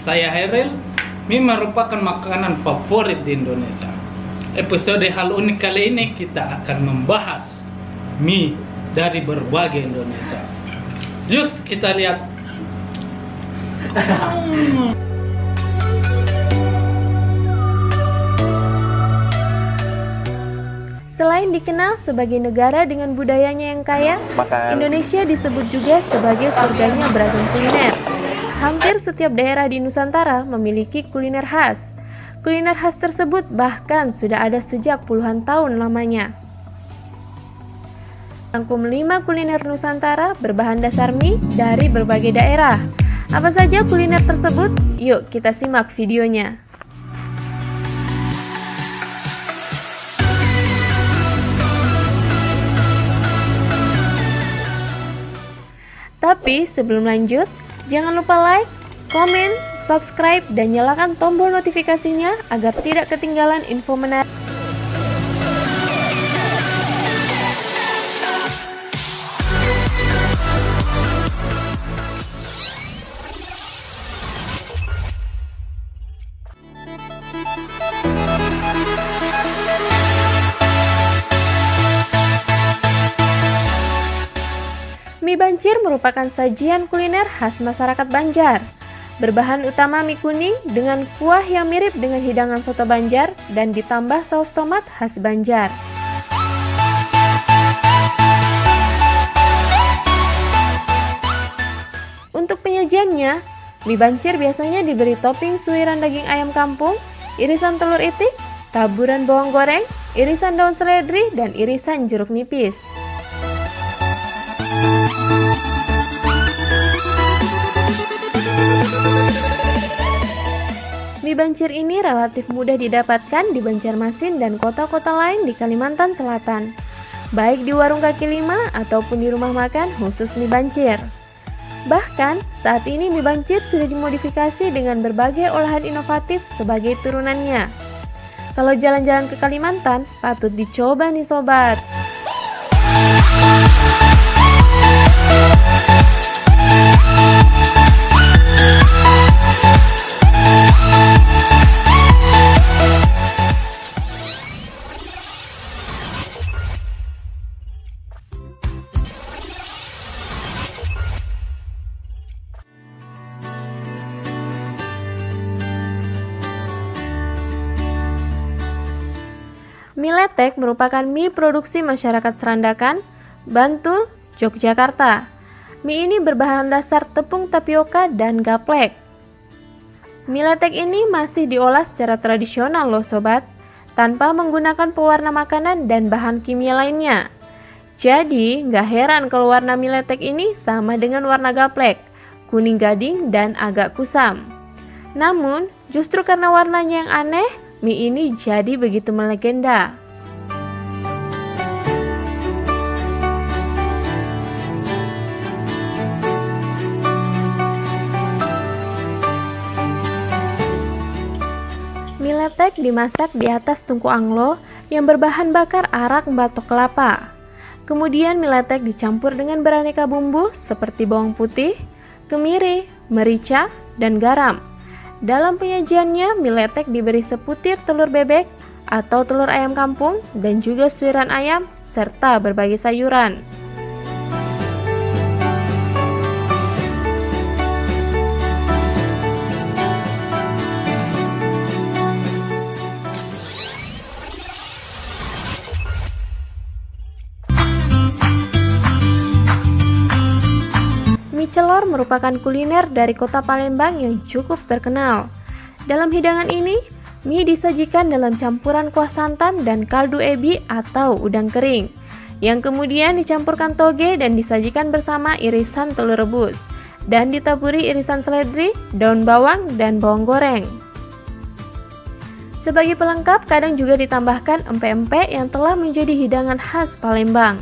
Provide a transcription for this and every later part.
saya Hairil. Mie merupakan makanan favorit di Indonesia. Episode hal unik kali ini kita akan membahas mie dari berbagai Indonesia. Yuk kita lihat. Selain dikenal sebagai negara dengan budayanya yang kaya, Indonesia disebut juga sebagai surganya beragam kuliner. Hampir setiap daerah di Nusantara memiliki kuliner khas. Kuliner khas tersebut bahkan sudah ada sejak puluhan tahun lamanya. Rangkum 5 kuliner Nusantara berbahan dasar mie dari berbagai daerah. Apa saja kuliner tersebut? Yuk kita simak videonya. Tapi sebelum lanjut, jangan lupa like, komen, subscribe, dan nyalakan tombol notifikasinya agar tidak ketinggalan info menarik. Mie Banjir merupakan sajian kuliner khas masyarakat Banjar. Berbahan utama mie kuning dengan kuah yang mirip dengan hidangan soto Banjar dan ditambah saus tomat khas Banjar. Untuk penyajiannya, mie Banjir biasanya diberi topping suiran daging ayam kampung, irisan telur itik, taburan bawang goreng, irisan daun seledri, dan irisan jeruk nipis. Mie Banjir ini relatif mudah didapatkan di Banjarmasin dan kota-kota lain di Kalimantan Selatan, baik di warung kaki lima ataupun di rumah makan khusus mie Banjir. Bahkan, saat ini mie Banjir sudah dimodifikasi dengan berbagai olahan inovatif sebagai turunannya. Kalau jalan-jalan ke Kalimantan, patut dicoba nih sobat. Mie letek merupakan mie produksi masyarakat Serandakan, Bantul, Yogyakarta. Mie ini berbahan dasar tepung tapioka dan gaplek. Mie letek ini masih diolah secara tradisional loh sobat, tanpa menggunakan pewarna makanan dan bahan kimia lainnya. Jadi, nggak heran kalau warna mie letek ini sama dengan warna gaplek, kuning gading dan agak kusam. Namun, justru karena warnanya yang aneh, mie ini jadi begitu melegenda. Mie letek dimasak di atas tungku anglo yang berbahan bakar arak batok kelapa. Kemudian mie letek dicampur dengan beraneka bumbu seperti bawang putih, kemiri, merica, dan garam. Dalam penyajiannya, mie letek diberi seputir telur bebek atau telur ayam kampung dan juga suiran ayam serta berbagai sayuran. Mie celor merupakan kuliner dari kota Palembang yang cukup terkenal. Dalam hidangan ini, mie disajikan dalam campuran kuah santan dan kaldu ebi atau udang kering, yang kemudian dicampurkan toge dan disajikan bersama irisan telur rebus, dan ditaburi irisan seledri, daun bawang, dan bawang goreng. Sebagai pelengkap, kadang juga ditambahkan empek-empek yang telah menjadi hidangan khas Palembang.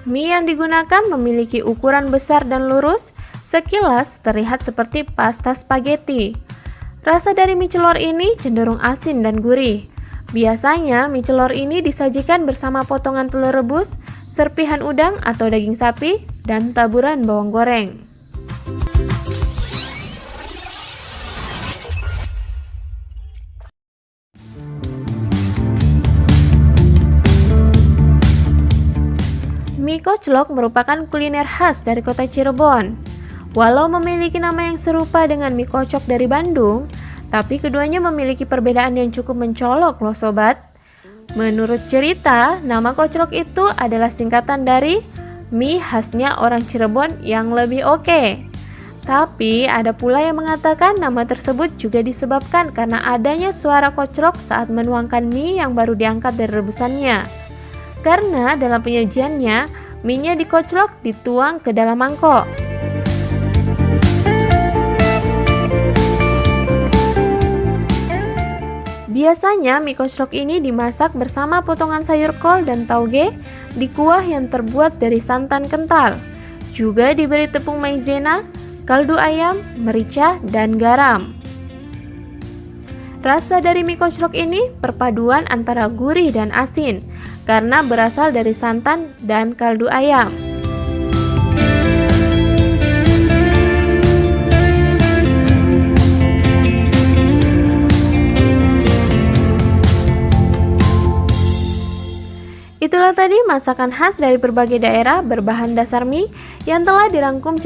Mie yang digunakan memiliki ukuran besar dan lurus, sekilas terlihat seperti pasta spaghetti. Rasa dari mie celor ini cenderung asin dan gurih. Biasanya mie celor ini disajikan bersama potongan telur rebus serpihan udang atau daging sapi, dan taburan bawang goreng. Mie koclok merupakan kuliner khas dari kota Cirebon. Walau memiliki nama yang serupa dengan mie kocok dari Bandung, tapi keduanya memiliki perbedaan yang cukup mencolok loh sobat. Menurut cerita, nama koclok itu adalah singkatan dari mie khasnya orang Cirebon yang lebih oke. Tapi ada pula yang mengatakan nama tersebut juga disebabkan karena adanya suara koclok saat menuangkan mie yang baru diangkat dari rebusannya. Karena dalam penyajiannya, mie-nya dikoclok dituang ke dalam mangkok. Biasanya mie koclok ini dimasak bersama potongan sayur kol dan tauge di kuah yang terbuat dari santan kental. Juga diberi tepung maizena, kaldu ayam, merica, dan garam. Rasa dari mie koclok ini perpaduan antara gurih dan asin karena berasal dari santan dan kaldu ayam. Itulah tadi masakan khas dari berbagai daerah berbahan dasar mie yang telah dirangkum.